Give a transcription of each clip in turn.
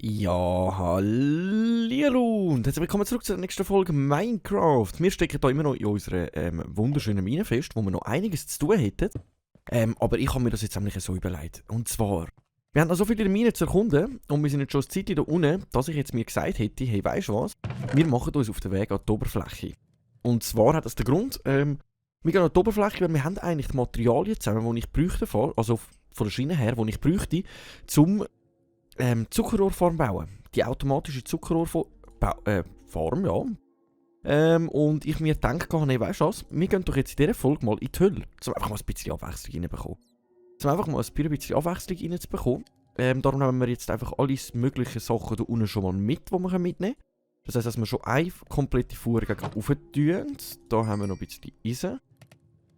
Ja, hallihallo und herzlich willkommen zurück zur nächsten Folge Minecraft. Wir stecken hier immer noch in unserer wunderschönen Mine fest, wo wir noch einiges zu tun hätten. Aber ich habe mir das jetzt nämlich so überlegt. Und zwar, wir haben noch so viele Minen zu erkunden und wir sind jetzt schon eine Zeit da unten, dass ich jetzt mir gesagt hätte, hey, weisst du was? Wir machen uns auf den Weg an die Oberfläche. Und zwar hat das den Grund, wir gehen an die Oberfläche, weil wir haben eigentlich die Materialien zusammen, die ich bräuchte, also von der Schiene her, die ich bräuchte, zum Zuckerrohrfarm bauen. Die automatische Zuckerrohrfarm, ja. Und ich mir gedacht habe, nee, weißt du was, wir gehen doch jetzt in dieser Folge mal in die Hölle, um einfach mal ein bisschen Abwechslung reinzubekommen. Um einfach mal ein bisschen Abwechslung reinzubekommen. Darum nehmen wir jetzt einfach alles mögliche Sachen da unten schon mal mit, die wir mitnehmen können. Das heisst, dass wir schon eine komplette Fuhre rauf tun. Da haben wir noch ein bisschen Eisen.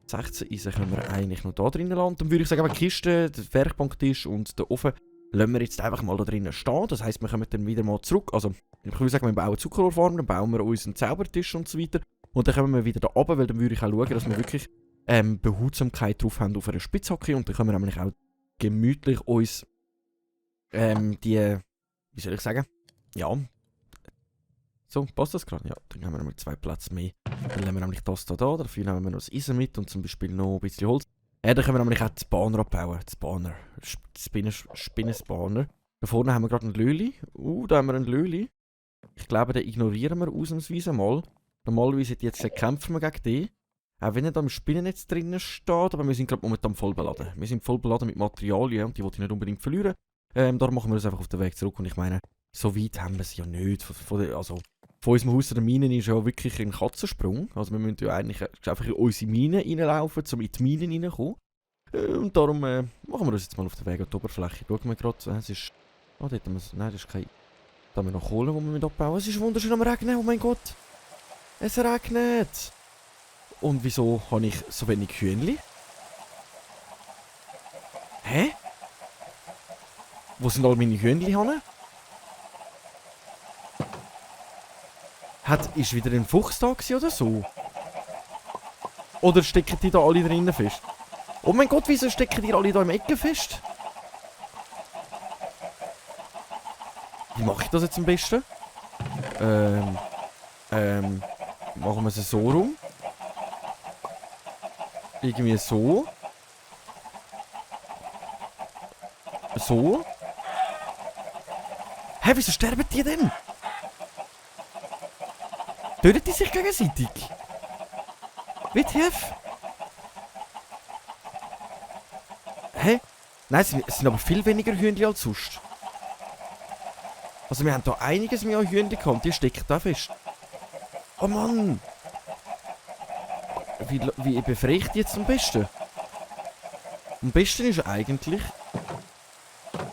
16 Eisen können wir eigentlich noch da drinnen landen. Dann würde ich sagen, die Kiste, der Werkbanktisch und der Ofen lassen wir jetzt einfach mal da drinnen stehen. Das heisst, wir kommen dann wieder mal zurück. Also, ich würde sagen, wir bauen Zuckerrohrfarm, dann bauen wir unseren Zaubertisch und so weiter. Und dann kommen wir wieder da runter, weil dann würde ich auch schauen, dass wir wirklich Behutsamkeit drauf haben auf einer Spitzhacke. Und dann können wir nämlich auch gemütlich uns wie soll ich sagen? Ja. So, passt das gerade? Ja, dann haben wir nämlich 2 Plätze mehr. Dann nehmen wir nämlich das da. Dafür nehmen wir noch das Eisen mit und zum Beispiel noch ein bisschen Holz. Dann können wir nämlich auch die Spawner abbauen. Die Spawner. Spinnenspawner. Da vorne haben wir gerade einen Löli. Da haben wir einen Löli. Ich glaube, den ignorieren wir ausnahmsweise mal. Normalerweise jetzt kämpfen wir gegen den. Auch wenn er da im Spinnennetz drinnen steht. Aber wir sind gerade momentan voll beladen. Wir sind voll beladen mit Materialien und die wollte ich nicht unbedingt verlieren. Darum machen wir das einfach auf den Weg zurück. Und ich meine, so weit haben wir es ja nicht. Von unserem Haus der Minen ist ja wirklich ein Katzensprung. Also wir müssen ja eigentlich einfach in unsere Minen reinlaufen, um in die Minen reinzukommen. Und darum machen wir das jetzt mal auf den Weg an die Oberfläche. Schauen wir gerade, es ist... Oh, dort haben wir... Nein, das ist kein... Da haben wir noch Kohle, die wir mit abbauen. Es ist wunderschön am Regnen, oh mein Gott. Es regnet. Und wieso habe ich so wenig Hühnchen? Hä? Wo sind all meine Hühnchen hin? Ist wieder ein Fuchs da oder so? Oder stecken die da alle drinnen fest? Oh mein Gott, wieso stecken die alle da im Ecken fest? Wie mache ich das jetzt am besten? Machen wir es so rum. Irgendwie so. So. Hä, wieso sterben die denn? Töten die sich gegenseitig? WTF? Hä? Nein, es sind aber viel weniger Hühnchen als sonst. Also wir haben da einiges mehr an Hühnchen gehabt, die stecken da fest. Oh Mann! Wie befreie ich die jetzt am besten? Am besten ist eigentlich,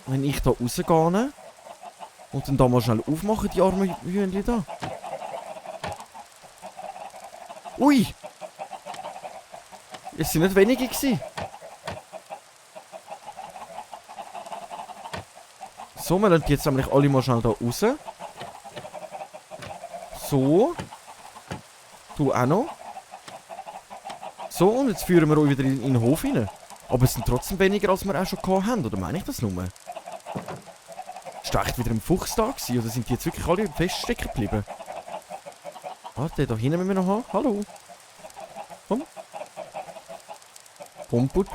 wenn ich da rausgehe und dann da mal schnell aufmache, die armen Hühnchen da. Ui! Es sind nicht wenige gewesen. So, wir lassen die jetzt nämlich alle mal schnell da raus. So. Du auch noch. So, und jetzt führen wir euch wieder in den Hof rein. Aber es sind trotzdem weniger, als wir auch schon gehabt haben, oder meine ich das nur? Ist da echt wieder ein Fuchs da gewesen, oder sind die jetzt wirklich alle feststecken geblieben? Warte, da hinten müssen wir noch haben. Hallo. Komm. Komm, put.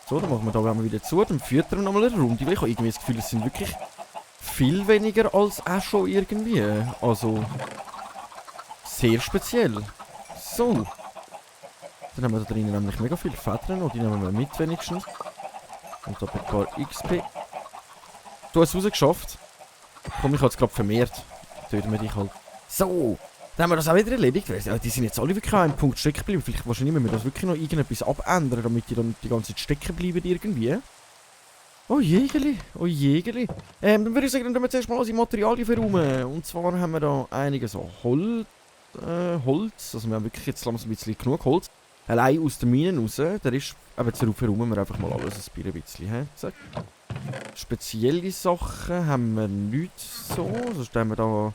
So, dann machen wir da wieder zu. Dann füttern wir nochmal eine Runde. Weil ich habe irgendwie das Gefühl, es sind wirklich viel weniger als auch schon irgendwie. Also, sehr speziell. So. Dann haben wir da drinnen nämlich mega viele Federn und die nehmen wir mit wenigstens. Und da ein paar XP. Du hast es rausgeschafft. Komm, ich habe es gerade vermehrt. Töten wir dich halt. So, dann haben wir das auch wieder erledigt. Ja, die sind jetzt alle wirklich an einem Punkt stecken geblieben. Vielleicht wahrscheinlich müssen wir das wirklich noch irgendetwas abändern, damit die dann die ganze Zeit stecken bleiben irgendwie. Oh Jägerli, oh Jägerli. Dann würde ich sagen, dann tun wir zuerst mal unsere Materialien verräumen. Und zwar haben wir da einige so Holz. Also wir haben wirklich jetzt langsam ein bisschen genug Holz. Allein aus den Minen raus. Der ist, eben zur verräumen wir einfach mal alles ein bisschen. Zack. Spezielle Sachen haben wir nicht so. Sonst haben wir da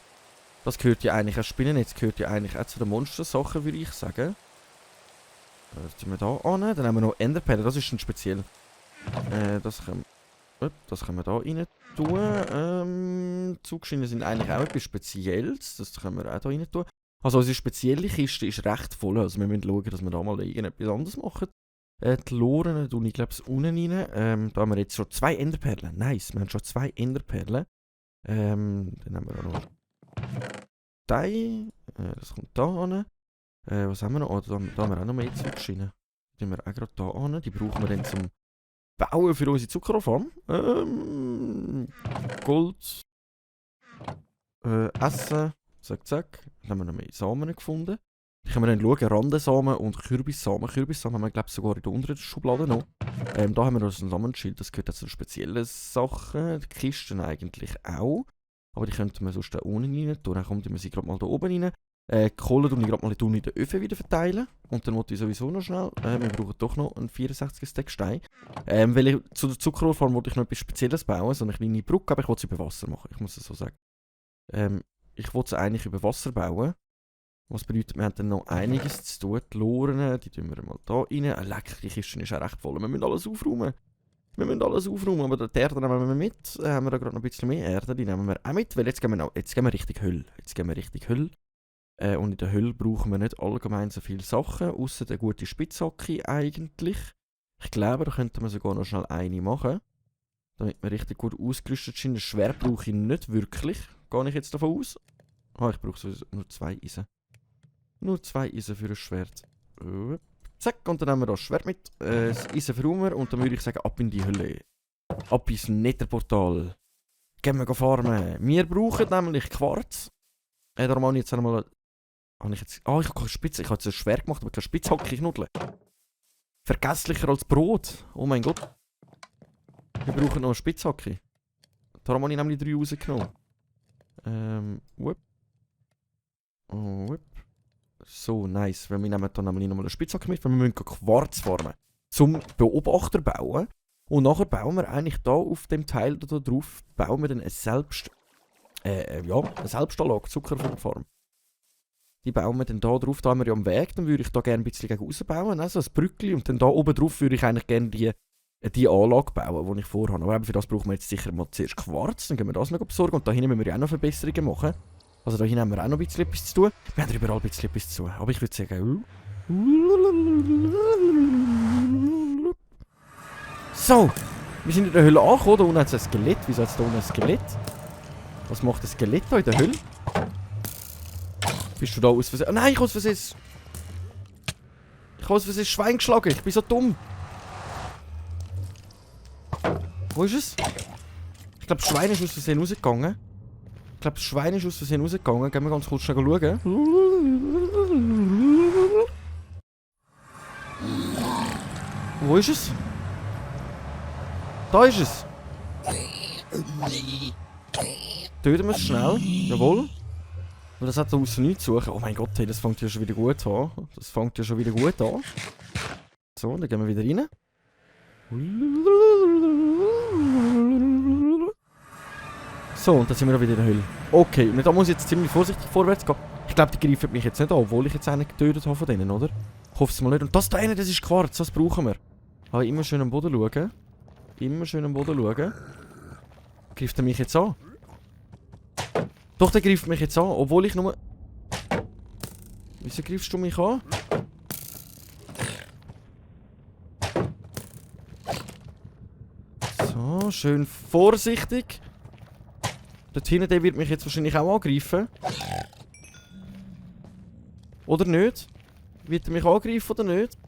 Das gehört ja eigentlich, das Spinnennetz gehört ja eigentlich auch zu den Monstersachen, würde ich sagen. Das tun wir da an. Dann haben wir noch Enderperlen, das ist ein speziell. Das können wir da rein tun. Zugscheine sind eigentlich auch etwas Spezielles. Das können wir auch da rein tun. Also unsere spezielle Kiste ist recht voll. Also wir müssen schauen, dass wir da mal irgendetwas anderes machen. Die Loren tue ich glaube ich unten rein. Da haben wir jetzt schon 2 Enderperlen. Nice, wir haben schon 2 Enderperlen. Dann haben wir auch noch Stein. Das kommt da an. Was haben wir noch? Oh, da haben wir auch noch mehr Zugscheine. Die haben wir auch gerade da an. Die brauchen wir dann zum Bauen für unsere Zuckerfarm. Gold. Essen. Zack, zack. Dann haben wir noch mehr Samen gefunden. Ich kann mir dann schauen, Randensamen und Kürbissamen. Kürbissamen haben wir glaube ich sogar in der unteren Schublade noch. Da haben wir noch ein Samenschild, das gehört zu den speziellen Sachen. Die Kisten eigentlich auch. Aber die könnten wir sonst da unten rein tun. Dann kommt wir sie gerade mal da oben rein. Die Kohle tue ich gerade mal in den Öfen wieder verteilen. Und dann wollte ich sowieso noch schnell. Wir brauchen doch noch einen 64 Stack Stein. Weil zu der Zuckerrohrfarm wollte ich noch etwas Spezielles bauen. So eine kleine Brücke, aber ich wollte sie über Wasser machen. Ich muss es so sagen. Ich wollte sie eigentlich über Wasser bauen. Was bedeutet, wir haben dann noch einiges zu tun. Die Loren, die tun wir mal da rein. Lecker, die Kiste ist auch recht voll. Wir müssen alles aufräumen. Aber die Erde nehmen wir mit. Haben wir da gerade noch ein bisschen mehr Erde, die nehmen wir auch mit. Weil jetzt gehen wir Richtung Hölle. Und in der Hölle brauchen wir nicht allgemein so viele Sachen, außer eine gute Spitzhacke eigentlich. Ich glaube, da könnte man sogar noch schnell eine machen. Damit wir richtig gut ausgerüstet sind. Ein Schwert brauche ich nicht wirklich. Gehe ich jetzt davon aus. Ich brauche sowieso nur 2 Eisen. Nur 2 Eisen für ein Schwert. Zack, und dann haben wir das Schwert mit. Das Eisen verräumen und dann würde ich sagen, ab in die Hölle. Ab ins Netherportal. Gehen wir farmen. Wir brauchen nämlich Quarz. Darum habe ich jetzt einmal... ich habe keine Spitze. Ich habe jetzt ein Schwert gemacht, aber keine Spitzhacke, ich nudle. Vergesslicher als Brot. Oh mein Gott. Wir brauchen noch eine Spitzhacke. Darum habe ich nämlich 3 rausgenommen. So, nice. Wir nehmen dann nämlich nochmal eine Spitzhacke mit, weil wir müssen Quarz farmen. Zum Beobachter bauen. Und nachher bauen wir eigentlich da auf dem Teil da drauf, bauen wir dann eine Selbstanlage, Zuckerfarm. Die bauen wir dann da drauf, da haben wir ja am Weg, dann würde ich da gerne ein bisschen gegen raus bauen, also ein Brückli. Und dann da oben drauf würde ich eigentlich gerne die Anlage bauen, die ich vorhabe. Aber für das brauchen wir jetzt sicher mal zuerst Quarz, dann gehen wir das noch besorgen. Und da hinten müssen wir ja auch noch Verbesserungen machen. Also da hinten haben wir auch noch ein bisschen etwas zu tun. Wir haben überall ein bisschen etwas zu tun. Aber ich würde sagen... So! Wir sind in der Höhle angekommen. Da unten hat es ein Skelett. Wieso hat es da unten ein Skelett? Was macht das Skelett da in der Höhle? Bist du da aus Versehen... Oh nein, ich habe aus Versehen... Schwein geschlagen. Ich bin so dumm. Wo ist es? Ich glaube, das Schwein ist aus Versehen rausgegangen. Gehen wir ganz kurz schnell schauen. Wo ist es? Da ist es. Töten wir es schnell. Jawohl. Und das hat da außen nichts zu suchen. Oh mein Gott, hey, das fängt ja schon wieder gut an. So, dann gehen wir wieder rein. So, und dann sind wir auch wieder in der Höhle. Okay, und da muss ich jetzt ziemlich vorsichtig vorwärts gehen. Ich glaube, die greifen mich jetzt nicht an, obwohl ich jetzt einen getötet habe von denen, oder? Ich hoffe es mal nicht. Und das da eine, das ist Quarz, das brauchen wir. Aber immer schön am Boden schauen. Greift er mich jetzt an? Doch, der greift mich jetzt an, obwohl ich nur... Wieso greifst du mich an? So, schön vorsichtig. Dort hinten, der wird mich jetzt wahrscheinlich auch angreifen. Oder nicht? Wird er mich angreifen oder nicht?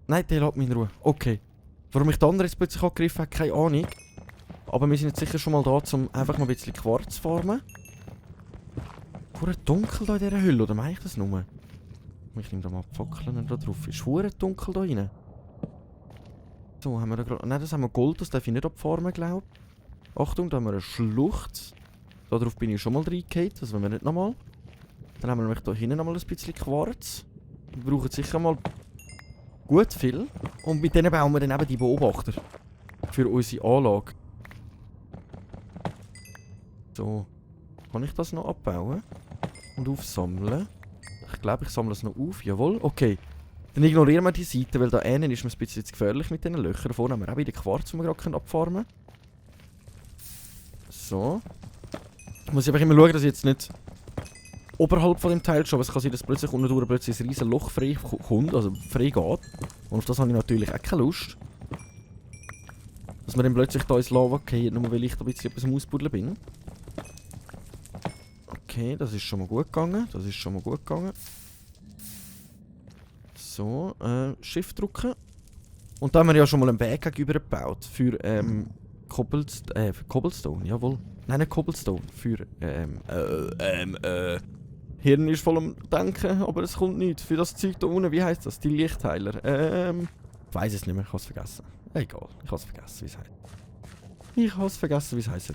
Nein, der lässt mich in Ruhe. Okay. Warum mich der andere jetzt plötzlich angegriffen hat, keine Ahnung. Aber wir sind jetzt sicher schon mal da, um einfach mal ein bisschen Quarz zu farmen. Hure dunkel da in dieser Höhle, oder meine ich das nur? Ich nehme da mal die Fackeln da drauf. Ist hure dunkel da rein. So, haben wir da gerade... Nein, das haben wir Gold, das darf ich nicht abfarmen, glaube ich. Achtung, da haben wir eine Schlucht. Darauf bin ich schon mal reingefallen, das wollen wir nicht nochmal. Dann haben wir nämlich da hinten nochmal ein bisschen Quarz. Wir brauchen sicher mal gut viel. Und mit denen bauen wir dann eben die Beobachter. Für unsere Anlage. So. Kann ich das noch abbauen? Und aufsammeln? Ich glaube, ich sammle es noch auf. Jawohl, okay. Dann ignorieren wir die Seite, weil da innen ist mir ein bisschen zu gefährlich mit diesen Löchern. Da vorne haben wir auch wieder Quarz, die wir gerade abfarmen können. So. Ich muss einfach immer schauen, dass ich jetzt nicht oberhalb von dem Teil schon, aber es kann sein, dass plötzlich unten durch plötzlich ein riesen Loch frei kommt, also frei geht. Und auf das habe ich natürlich auch keine Lust. Dass wir dann plötzlich da ins Lava gehen, nur weil ich da ein bisschen etwas am Ausbuddeln bin. Okay, das ist schon mal gut gegangen. Das ist schon mal gut gegangen. So, Shift drücken. Und da haben wir ja schon mal einen Weg gegenüber gebaut. Für, für Cobblestone, jawohl. Nein, nicht Cobblestone. Für, Hirn ist voll am Denken, aber es kommt nichts. Für das Zeug da unten, wie heisst das? Die Lichtteiler. Ich weiss es nicht mehr, ich hab's vergessen. Egal, ich hab's vergessen, wie es heisst. Ich hab's vergessen, wie es heisst.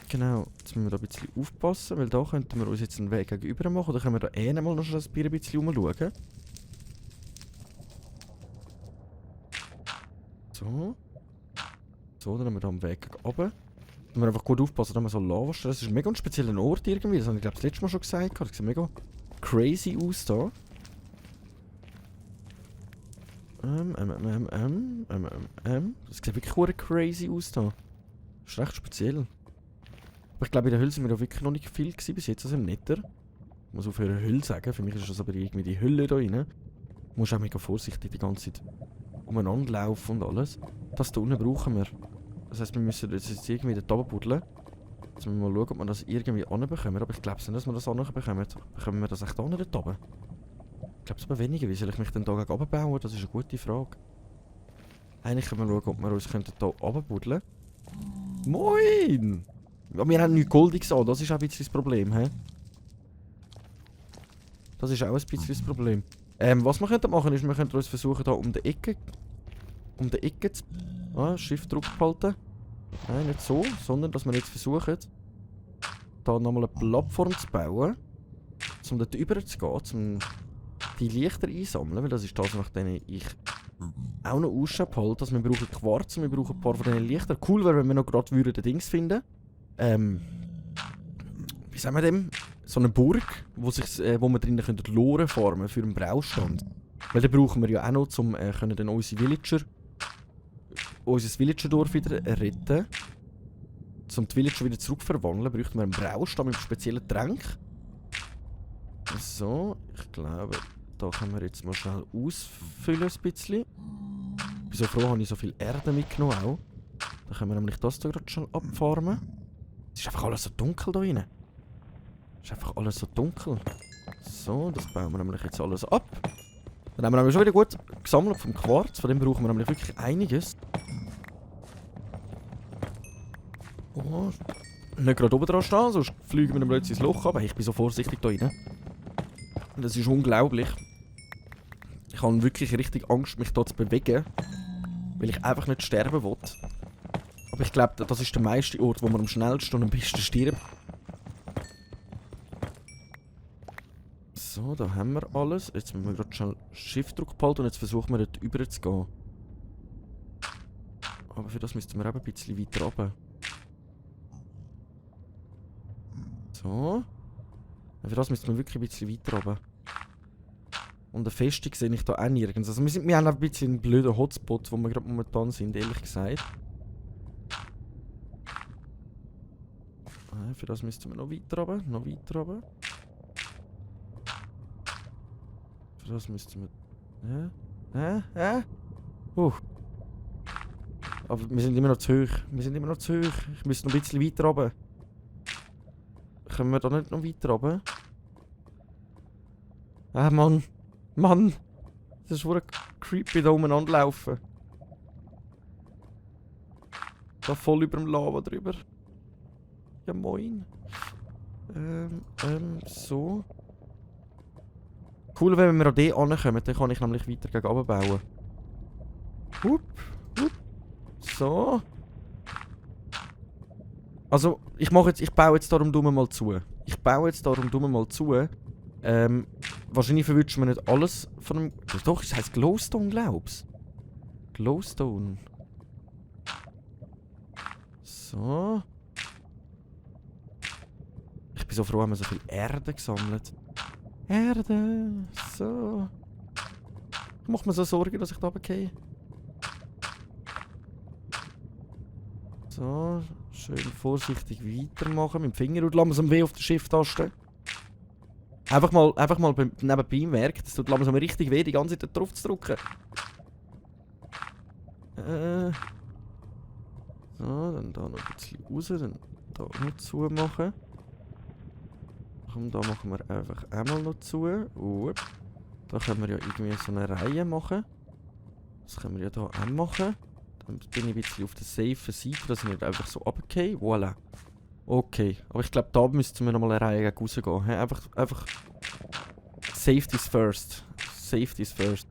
Genau, jetzt müssen wir da ein bisschen aufpassen, weil da könnten wir uns jetzt einen Weg gegenüber machen. Oder können wir da mal noch ein bisschen umschauen. So. So, dann haben wir da am Weg runter. Da müssen wir einfach gut aufpassen, dass wir so Lava stehen. Das ist ein mega spezieller Ort irgendwie. Das habe ich glaube das letzte Mal schon gesagt. Das sieht mega crazy aus da. Das sieht wirklich crazy aus da. Das ist recht speziell. Aber ich glaube, in der Hölle sind wir da wirklich noch nicht viel gewesen bis jetzt, also im Nether. Ich muss aufhören Hölle sagen, für mich ist das aber irgendwie die Hölle da rein. Du musst auch mega vorsichtig die ganze Zeit umeinander laufen und alles. Das da unten brauchen wir. Das heisst, wir müssen jetzt irgendwie da oben buddeln. Jetzt müssen wir mal schauen, ob wir das irgendwie anbekommen. Aber ich glaube nicht, dass wir das anbekommen. Bekommen wir das echt an dort oben? Ich glaube es aber weniger. Wie soll ich mich denn da gegen bauen? Das ist eine gute Frage. Eigentlich können wir schauen, ob wir uns hier oben buddeln könnten. Moin! Ja, wir haben nichts Goldiges an, das ist auch ein bisschen das Problem, hä? Das ist auch ein bisschen das Problem. Was wir könnten machen, ist, wir könnten uns versuchen, da um die Ecke zu... Shift-Druck behalten. Nein, nicht so, sondern dass wir jetzt versuchen, da nochmal eine Plattform zu bauen, um dort rüber zu gehen, um die Lichter einsammeln, weil das ist das, nach dem ich auch noch Ausschau halte. Also wir brauchen Quarz und wir brauchen ein paar von diesen Lichtern. Cool wäre, wenn wir noch gerade den Dings finden. Wie sagen wir dem? So eine Burg, wo wir drinnen Loren farmen für einen Braustand. Weil den brauchen wir ja auch noch, um dann unser Villager-Dorf wieder retten. Um die Villager wieder zurückverwandeln, bräuchten wir einen Braustand mit einem speziellen Trank. So, ich glaube, da können wir jetzt mal schnell ausfüllen ein bisschen. Ich bin so froh, habe ich so viel Erde mitgenommen auch. Da können wir nämlich das hier gerade schon abfarmen. Es ist einfach alles so dunkel da rein. Es ist einfach alles so dunkel. So, das bauen wir nämlich jetzt alles ab. Dann haben wir nämlich schon wieder gut gesammelt vom Quarz. Von dem brauchen wir nämlich wirklich einiges. Oh, nicht gerade oben dran stehen, sonst fliegen wir dann plötzlich ins Loch. Aber ich bin so vorsichtig da rein. Das ist unglaublich. Ich habe wirklich richtig Angst, mich hier zu bewegen. Weil ich einfach nicht sterben will. Aber ich glaube, das ist der meiste Ort, wo man am schnellsten und am besten stirbt. So, da haben wir alles. Jetzt müssen wir gerade schnell Shift-Druck behalten und jetzt versuchen wir dort rüber zu gehen. Aber für das müssten wir eben ein bisschen weiter runter. So. Für das müssten wir wirklich ein bisschen weiter runter. Und eine Festung sehe ich da auch nirgends. Also wir haben ein bisschen einen blöden Hotspot, wo wir gerade momentan sind, ehrlich gesagt. Für das müssten wir noch weiter runter, noch weiter runter. Für das müssten wir... Aber wir sind immer noch zu hoch. Wir sind immer noch zu hoch. Ich müsste noch ein bisschen weiter runter. Können wir da nicht noch weiter runter? Mann. Mann. Das ist wohl creepy da umeinander laufen. Da voll über dem Lava drüber. Ja moin. So. Cool, wenn wir an den ankommen, dann kann ich nämlich weiter gegen runter bauen. Hup, hup. So. Also, ich baue jetzt darum dumm mal zu. Wahrscheinlich verwünscht man nicht alles von dem... Doch, es heisst Glowstone, glaub's. Glowstone. So. Ich bin so froh, haben wir so viel Erde gesammelt. Erde. So. Macht mir so Sorgen, dass ich da runtergehe. So. Schön vorsichtig weitermachen. Mit dem Finger und langsam weh auf der Shift-Taste. Einfach mal nebenbei merkt, es tut langsam richtig weh, die ganze Zeit drauf zu drücken. So, dann da noch ein bisschen raus, dann da noch zu machen. Komm, da machen wir einfach einmal noch zu. Da können wir ja irgendwie so eine Reihe machen. Das können wir ja hier auch machen. Dann bin ich ein bisschen auf der safen Seite, dass ich nicht einfach so runtergehe. Voilà. Okay, aber ich glaube, da müssten wir nochmal eine Reihe gegen rausgehen. Einfach... Safety's first. Safety's first.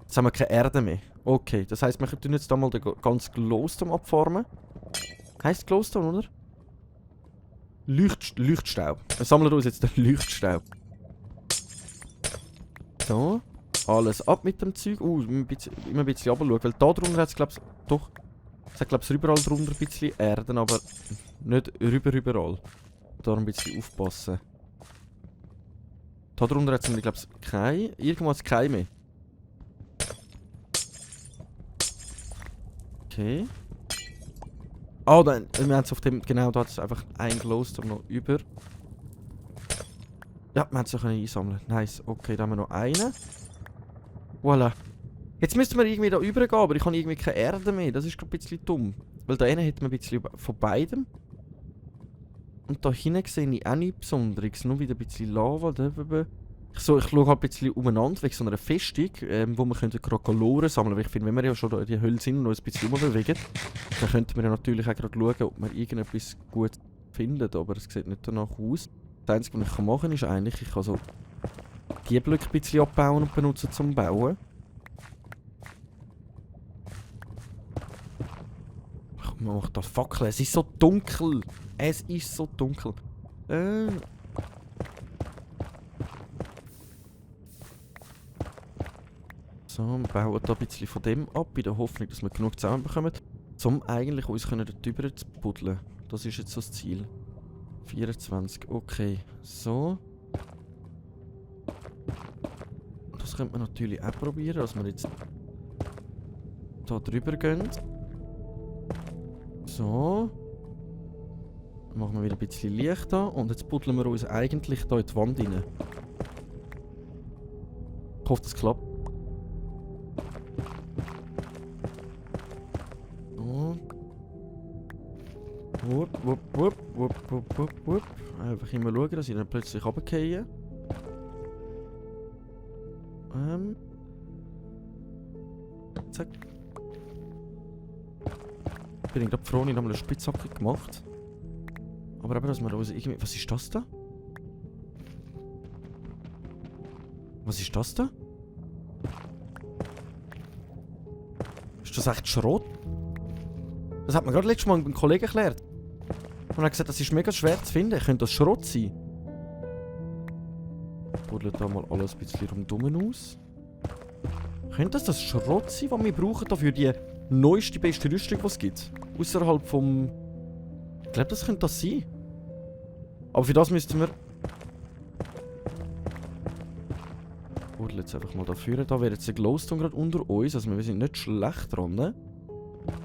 Jetzt haben wir keine Erde mehr. Okay, das heisst, wir können jetzt da mal den ganzen Glowstone abfarmen. Heisst Glowstone, oder? Leuchtstaub. Wir sammeln uns jetzt den Leuchtstaub. So. Alles ab mit dem Zeug. Immer ein bisschen runterschauen, weil da drunter hat es, glaube ich, doch... Es hat, glaube ich, überall drunter ein bisschen Erden, aber nicht überall. Da ein bisschen aufpassen. Da drunter hat es nämlich, glaube ich, kein... Irgendwo hat es kein mehr. Okay. Ah, dann, wir haben es auf dem... Genau, da hat es einfach ein Glowstone noch über. Ja, wir haben es noch einsammeln. Nice. Okay, da haben wir noch einen. Voilà. Jetzt müssten wir irgendwie da rübergehen, aber ich habe irgendwie keine Erde mehr. Das ist gerade ein bisschen dumm. Weil da hinten hätten wir ein bisschen von beidem. Und da hinten sehe ich auch nichts Besonderes. Nur wieder ein bisschen Lava. Ich schaue halt ein bisschen umeinander wegen so einer Festung, wo wir Krokoloren sammeln können. Ich finde, wenn wir ja schon in die Höhle sind und uns ein bisschen rumbewegen, dann könnten wir ja natürlich auch gerade schauen, ob wir irgendetwas gut finden. Aber es sieht nicht danach aus. Das Einzige, was ich machen kann, ist eigentlich, ich kann so die Blöcke ein bisschen abbauen und benutzen zum Bauen. Man macht da Fackeln. Es ist so dunkel. Es ist so dunkel. So, wir bauen da ein bisschen von dem ab, in der Hoffnung, dass wir genug zusammenbekommen, um eigentlich uns dort drüber zu buddeln. Das ist jetzt so das Ziel. 24, okay. So. Das könnte man natürlich auch probieren, dass wir jetzt da drüber gehen. So. Dann machen wir wieder ein bisschen Licht an und jetzt buddeln wir uns eigentlich hier in die Wand rein. Ich hoffe, das klappt. So. Wupp. Einfach immer schauen, dass ich dann plötzlich runtergehe. Zack. Bin ich gerade froh, ich habe eine Spitzhacke gemacht. Aber eben, dass wir uns irgendwie... Was ist das da? Was ist das da? Ist das echt Schrot? Das hat mir gerade letztes Mal mit einem Kollegen erklärt. Und er hat gesagt, das ist mega schwer zu finden. Könnte das Schrot sein? Ich buddle da mal alles ein bisschen rundum aus. Könnte das Schrot sein, was wir brauchen für die neueste, beste Rüstung, die es gibt? Außerhalb vom... Ich glaube, das könnte das sein. Aber für das müssten wir... Buddle jetzt einfach mal da vorne. Da wäre jetzt ein Glowstone gerade unter uns. Also wir sind nicht schlecht dran, ne?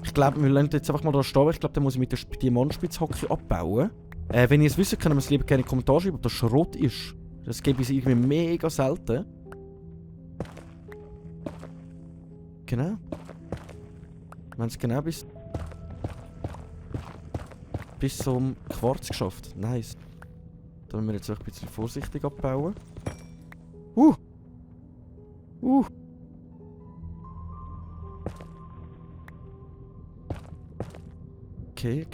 Ich glaube, wir lassen jetzt einfach mal da stehen. Ich glaube, dann muss ich mit der Diamantspitzhacke abbauen. Wenn ihr es wisst, könnt ihr es lieber gerne in die Kommentare schreiben, ob das Schrot ist. Das gebe ich irgendwie mega selten. Genau. Wir haben es genau bis zum Quarz geschafft. Nice. Da müssen wir jetzt auch ein bisschen vorsichtig abbauen. Okay.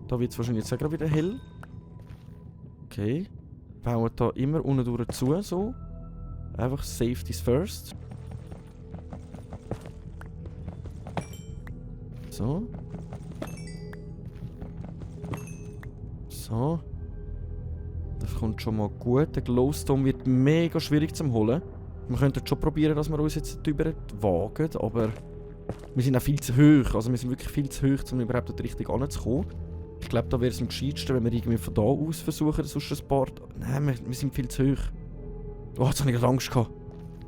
Da wird es wahrscheinlich jetzt auch gerade wieder hell. Okay. Bauen da immer unten durch zu, so. Einfach Safety's first. So. So. Das kommt schon mal gut. Der Glowstone wird mega schwierig zu holen. Wir könnten schon probieren, dass wir uns jetzt drüber wagen, aber Wir sind auch viel zu hoch. Also wir sind wirklich viel zu hoch, um überhaupt dort richtig anzukommen. Ich glaube, da wäre es am gescheitsten, wenn wir irgendwie von da aus versuchen, sonst ein paar... Nein, wir sind viel zu hoch. Oh, jetzt habe ich gerade Angst gehabt.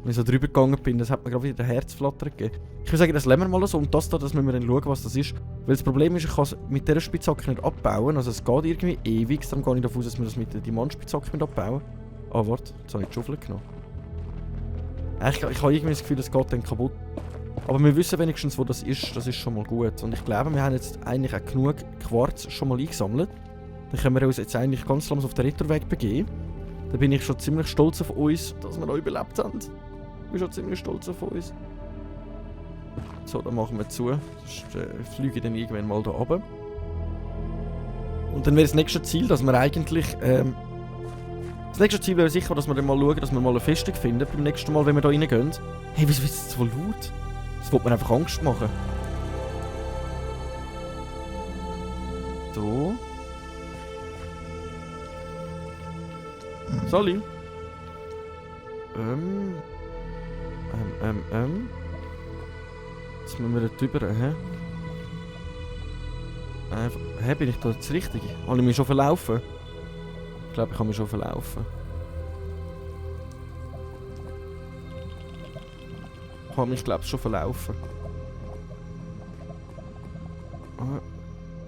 Wenn ich so drüber gegangen bin, das hat mir gerade wieder den Herzflattern gegeben. Ich würde sagen, das lassen wir mal so. Und das da, das müssen wir dann schauen, was das ist. Weil das Problem ist, ich kann es mit dieser Spitzhacke nicht abbauen. Also es geht irgendwie ewig. Darum gehe ich davon aus, dass wir das mit der Diamantspitzhacke abbauen. Ah, warte. Jetzt habe ich die Schaufel genommen. Ich habe irgendwie das Gefühl, das geht dann kaputt. Aber wir wissen wenigstens, wo das ist. Das ist schon mal gut. Und ich glaube, wir haben jetzt eigentlich auch genug Quarz schon mal eingesammelt. Dann können wir uns jetzt eigentlich ganz langsam auf den Retourweg begeben. Da bin ich schon ziemlich stolz auf uns, dass wir noch überlebt haben. Ich bin schon ziemlich stolz auf uns. So, dann machen wir zu. Sonst fliege ich dann irgendwann mal da runter. Und dann wäre das nächste Ziel, dass wir eigentlich... das nächste Ziel wäre sicher, dass wir dann mal schauen, dass wir mal eine Festung finden. Beim nächsten Mal, wenn wir da reingehen. Hey, wieso ist das so laut? Das wollte mir einfach Angst machen. So. Sali. Jetzt müssen wir da drüber, hä? Hä, bin ich da jetzt richtig? Habe ich mich schon verlaufen? Ich glaube, ich habe mich schon verlaufen. Ich habe mich, glaube ich, schon verlaufen.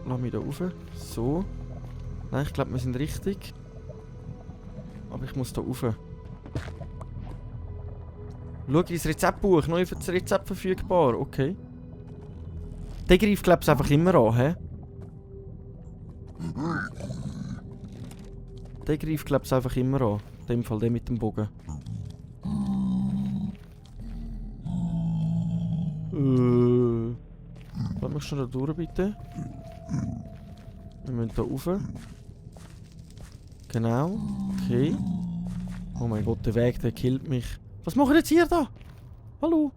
Lass mich da rauf. So. Nein, ich glaube, wir sind richtig. Aber ich muss da rauf. Schau ins Rezeptbuch. Neu für das Rezept verfügbar. Okay. Der greift, glaube ich, einfach immer an, hä? Der greift, glaube ich, einfach immer an. In dem Fall der mit dem Bogen. Lass mich schon da durch, bitte. Wir müssen da rauf. Genau. Okay. Oh mein Gott, der Weg, der killt mich. Was macht jetzt ihr da? Hallo?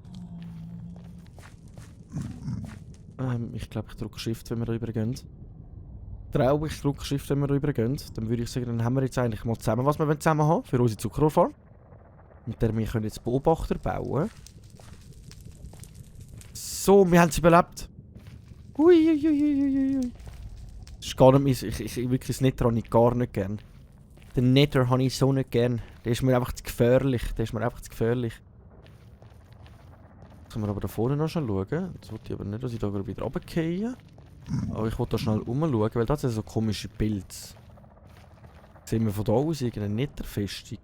Ich glaube, ich drücke Shift, wenn wir da rübergehen. Ich drücke Shift, wenn wir da rübergehen. Dann würde ich sagen, dann haben wir jetzt eigentlich mal zusammen, was wir zusammen haben für unsere Zuckerrohrfarm. Mit der wir können jetzt Beobachter bauen. So, wir haben es überlebt. Ui. Das ist gar nicht ich wirklich das Nether habe ich gar nicht gern. Den Nether habe ich so nicht gern. Der ist mir einfach zu gefährlich. Jetzt können wir aber da vorne noch schnell schauen. Jetzt wollte ich aber nicht, dass ich da wieder runtergehe. Aber ich wollte da schnell umschauen, weil das sind so komische Pilze. Sehen wir von da aus irgendeine Netherfestung?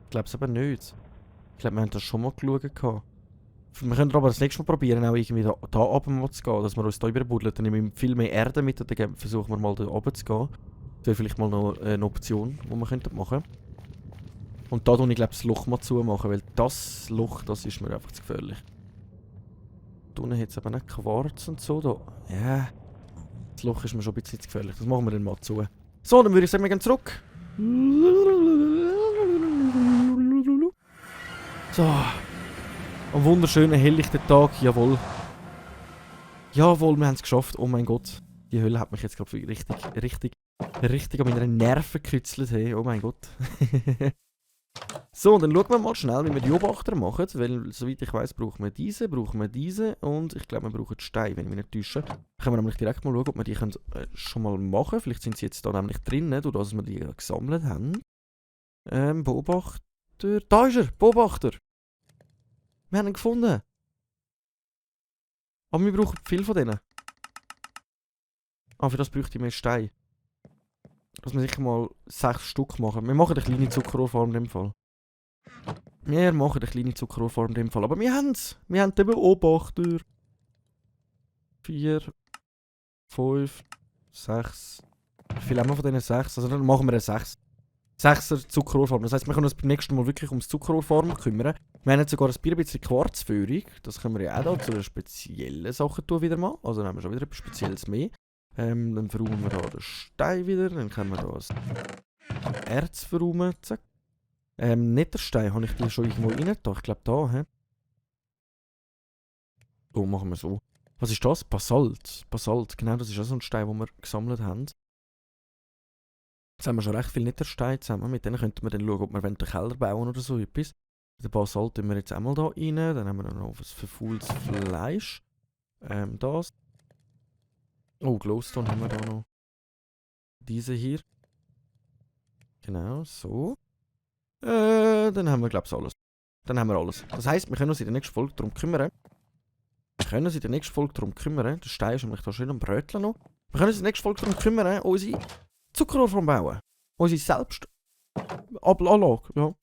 Ich glaube es aber nicht. Ich glaube, wir haben das schon mal geschaut. Wir können aber das nächste Mal probieren, auch irgendwie da runter zu gehen, dass wir uns da überbuddeln. Dann nehmen wir viel mehr Erde mit und dann versuchen wir mal da runter zu gehen. Das wäre vielleicht mal noch eine Option, die wir machen könnten. Und da tue ich, glaube das Loch mal zumachen, weil das Loch, das ist mir einfach zu gefährlich. Da unten hat es aber nicht Quarz und so. Da. Ja, das Loch ist mir schon ein bisschen zu gefährlich. Das machen wir dann mal zu. So, dann würde ich sagen, wir gehen zurück. So. Ein wunderschöner, helllichter Tag, jawohl. Jawohl, wir haben es geschafft. Oh mein Gott. Die Hölle hat mich jetzt gerade richtig an meine Nerven gekützelt. Hey. Oh mein Gott. So, dann schauen wir mal schnell, wie wir die Beobachter machen. Weil, soweit ich weiß, brauchen wir diese und ich glaube, wir brauchen Steine, wenn ich mich nicht täusche. Dann können wir nämlich direkt mal schauen, ob wir die können, schon mal machen. Vielleicht sind sie jetzt da nämlich drin, dadurch, dass wir die gesammelt haben. Beobachter. Da ist er! Beobachter! Wir haben ihn gefunden. Aber wir brauchen viel von denen. Ah, für das bräuchte ich mehr Steine. Lass wir sicher mal 6 Stück machen. Wir machen eine kleine Zuckerrohrfarm in dem Fall. Wir machen eine kleine Zuckerrohrfarm in dem Fall. Aber wir haben es. Wir haben den Beobachter. 4, 5, 6. Wie viel haben wir von diesen 6? Also dann machen wir eine 6. 6er Zuckerrohrfarm. Das heisst, wir können uns beim nächsten Mal wirklich ums Zuckerrohrfarm kümmern. Wir haben jetzt sogar ein bisschen Quarzführung. Das können wir ja auch da zu einer speziellen Sache tun wieder mal. Also dann haben wir schon wieder etwas Spezielles mehr. Dann verräumen wir da den Stein wieder. Dann können wir da das Erz verräumen. Zack. Netherstein, habe ich die schon irgendwo rein da? Ich glaube da, hä? So, machen wir so. Was ist das? Basalt. Basalt, genau, das ist auch so ein Stein, den wir gesammelt haben. Jetzt haben wir schon recht viel Netherstein zusammen. Mit denen könnten wir dann schauen, ob wir einen Keller bauen oder so etwas. Den Basalt tun wir jetzt einmal da rein. Dann haben wir noch was verfaultes Fleisch. Das. Oh, Glowstone haben wir da noch. Diese hier. Genau, so. Dann haben wir, glaube ich, alles. Dann haben wir alles. Das heisst, wir können uns in der nächsten Folge darum kümmern. Der Stein ist nämlich da schön am Bröteln noch. Wir können uns in der nächsten Folge darum kümmern, unsere Zuckerrohrform bauen. Unsere Selbstanlage, ja.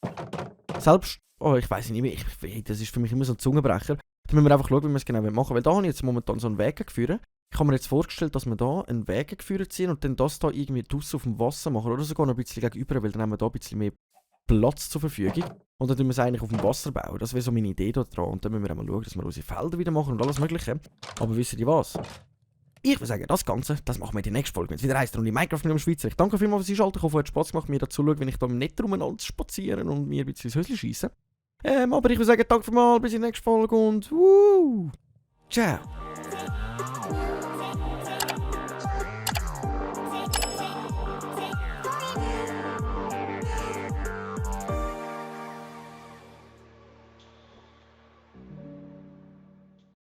Oh, ich weiß nicht mehr. Das ist für mich immer so ein Zungenbrecher. Da müssen wir einfach schauen, wie wir es genau machen wollen. Weil da habe ich jetzt momentan so einen Weg geführt. Ich habe mir jetzt vorgestellt, dass wir da einen Weg geführt ziehen und dann das da irgendwie draussen auf dem Wasser machen. Oder sogar noch ein bisschen gegenüber, weil dann haben wir da ein bisschen mehr Platz zur Verfügung. Und dann tun wir es eigentlich auf dem Wasser bauen. Das wäre so meine Idee da dran. Und dann müssen wir einmal schauen, dass wir unsere Felder wieder machen und alles Mögliche. Aber wisst ihr was? Ich würde sagen, das Ganze, das machen wir in der nächsten Folge. Wenn es wieder heisst, Runde Minecraft mit dem Schweizer. Ich danke vielmals fürs Einschalten. Ich hoffe, es hat Spaß gemacht, mir dazu schauen, wenn ich da im Netz rumeinander spazieren und mir ein bisschen ins Häuschen schiessen. Aber ich würde sagen, danke vielmals, bis in der nächsten Folge und ciao!